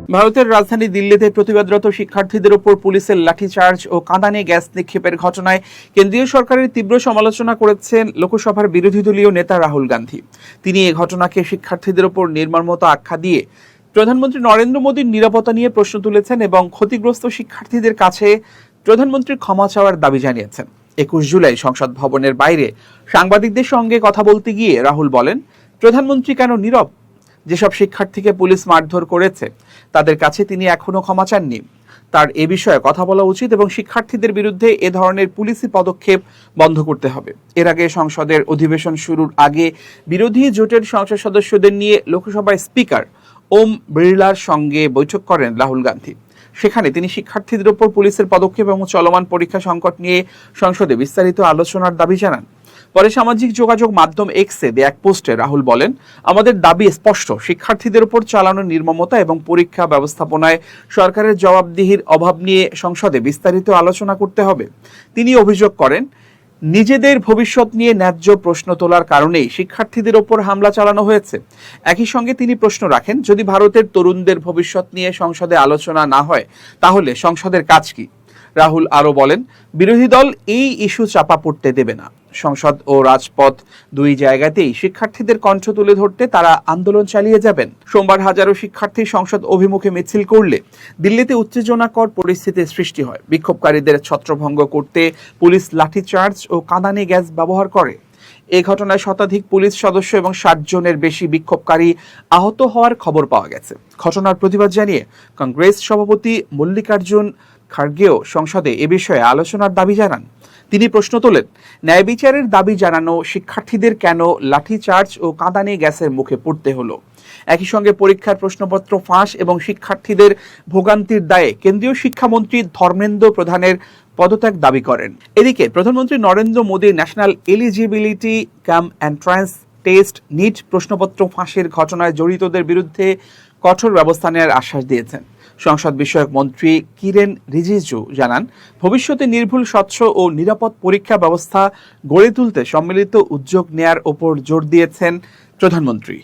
ভারতের রাজধানী দিল্লিতে প্রতিবাদরত শিক্ষার্থীদের উপর পুলিশের লাঠিচার্জ ও কাঁদানে গ্যাস নিক্ষেপের ঘটনায় কেন্দ্রীয় সরকারের তীব্র সমালোচনা করেছেন লোকসভার বিরোধী দলীয় নেতা রাহুল গান্ধী। তিনি এই ঘটনাকে শিক্ষার্থীদের উপর নির্মমতা আখ্যা দিয়ে প্রধানমন্ত্রী নরেন্দ্র মোদীর নিরাপত্তা নিয়ে প্রশ্ন তুলেছেন এবং ক্ষতিগ্রস্ত শিক্ষার্থীদের কাছে প্রধানমন্ত্রীর ক্ষমা চাওয়ার দাবি জানিয়েছেন। 21 জুলাই সংসদ ভবনের বাইরে সাংবাদিকদের সঙ্গে কথা বলতে গিয়ে রাহুল বলেন, প্রধানমন্ত্রী কেন নীরব? যেসব শিক্ষার্থীকে পুলিশ মারধর করেছে তাদের কাছে তিনি এখনো ক্ষমা চাননি। তার এ বিষয়ে কথা বলা উচিত এবং শিক্ষার্থীদের বিরুদ্ধে এ ধরনের পুলিশি পদক্ষেপ বন্ধ করতে হবে। এর আগে সংসদের অধিবেশন শুরুর আগে বিরোধী জোটের সংসদ সদস্যদের নিয়ে লোকসভার স্পিকার ওম বিড়লার সঙ্গে বৈঠক করেন রাহুল গান্ধী। সেখানে তিনি শিক্ষার্থীদের উপর পুলিশের পদক্ষেপ এবং চলমান পরীক্ষা সংকট নিয়ে সংসদে বিস্তারিত আলোচনার দাবি জানান। পরে সামাজিক যোগাযোগ মাধ্যম এক্সে দেয়া এক পোস্টে রাহুল বলেন, আমাদের দাবি স্পষ্ট, শিক্ষার্থীদের উপর চালানো নির্মমতা এবং পরীক্ষা ব্যবস্থাপনায় সরকারের জবাবদিহির অভাব নিয়ে সংসদে বিস্তারিত আলোচনা করতে হবে। তিনি অভিযোগ করেন, নিজেদের ভবিষ্যৎ নিয়ে ন্যায্য প্রশ্ন তোলার কারণেই শিক্ষার্থীদের ওপর হামলা চালানো হয়েছে। একই সঙ্গে তিনি প্রশ্ন রাখেন, যদি ভারতের তরুণদের ভবিষ্যৎ নিয়ে সংসদে আলোচনা না হয় তাহলে সংসদের কাজ কি? রাহুল আরও বলেন, বিরোধী দল এই ইস্যু চাপা পড়তে দেবে না। সংসদ ও রাজপথ দুই জায়গাতেই শিক্ষার্থীদের কণ্ঠ তুলে ধরতে তারা আন্দোলন চালিয়ে যাবেন। সোমবার হাজারো শিক্ষার্থী সংসদ অভিমুখে মিছিল করলে দিল্লিতে উত্তেজনাকর পরিস্থিতির সৃষ্টি হয়। বিক্ষোভকারীদের ছত্রভঙ্গ করতে পুলিশ লাঠিচার্জ ও কাঁদানে গ্যাস ব্যবহার করে। এই ঘটনায় শতাধিক পুলিশ সদস্য এবং 60 জনের বেশি বিক্ষোভকারী আহত হওয়ার খবর পাওয়া গেছে। ঘটনার প্রতিবাদ জানিয়ে কংগ্রেস সভাপতি মল্লিকার্জুন খার্গেও সংসদে এ বিষয়ে আলোচনার দাবি জানান। তিনি প্রশ্ন তোলেন, ন্যায় বিচারের দাবি জানানো শিক্ষার্থীদের কেন লাঠিচার্জ ও কাঁদানে গ্যাসের মুখে পড়তে হলো? একই সঙ্গে পরীক্ষার প্রশ্নপত্র ফাঁস এবং শিক্ষার্থীদের ভোগান্তির দায়ে কেন্দ্রীয় শিক্ষামন্ত্রী ধর্মেন্দ্র প্রধানের পদত্যাগ দাবি করেন। এদিকে প্রধানমন্ত্রী Narendra Modi national eligibility cum entrance test NEET প্রশ্নপত্র ফাঁসের ঘটনায় জড়িতদের বিরুদ্ধে কঠোর ব্যবস্থা নেওয়ার আশ্বাস দিয়েছেন। সংসদ বিষয়ক মন্ত্রী কিরেন রিজিজু জানান, ভবিষ্যতে নির্ভুল, স্বচ্ছ ও নিরাপদ পরীক্ষা ব্যবস্থা গড়ে তুলতে সম্মিলিত উদ্যোগ নেয়ার ওপর জোর দিয়েছেন প্রধানমন্ত্রী।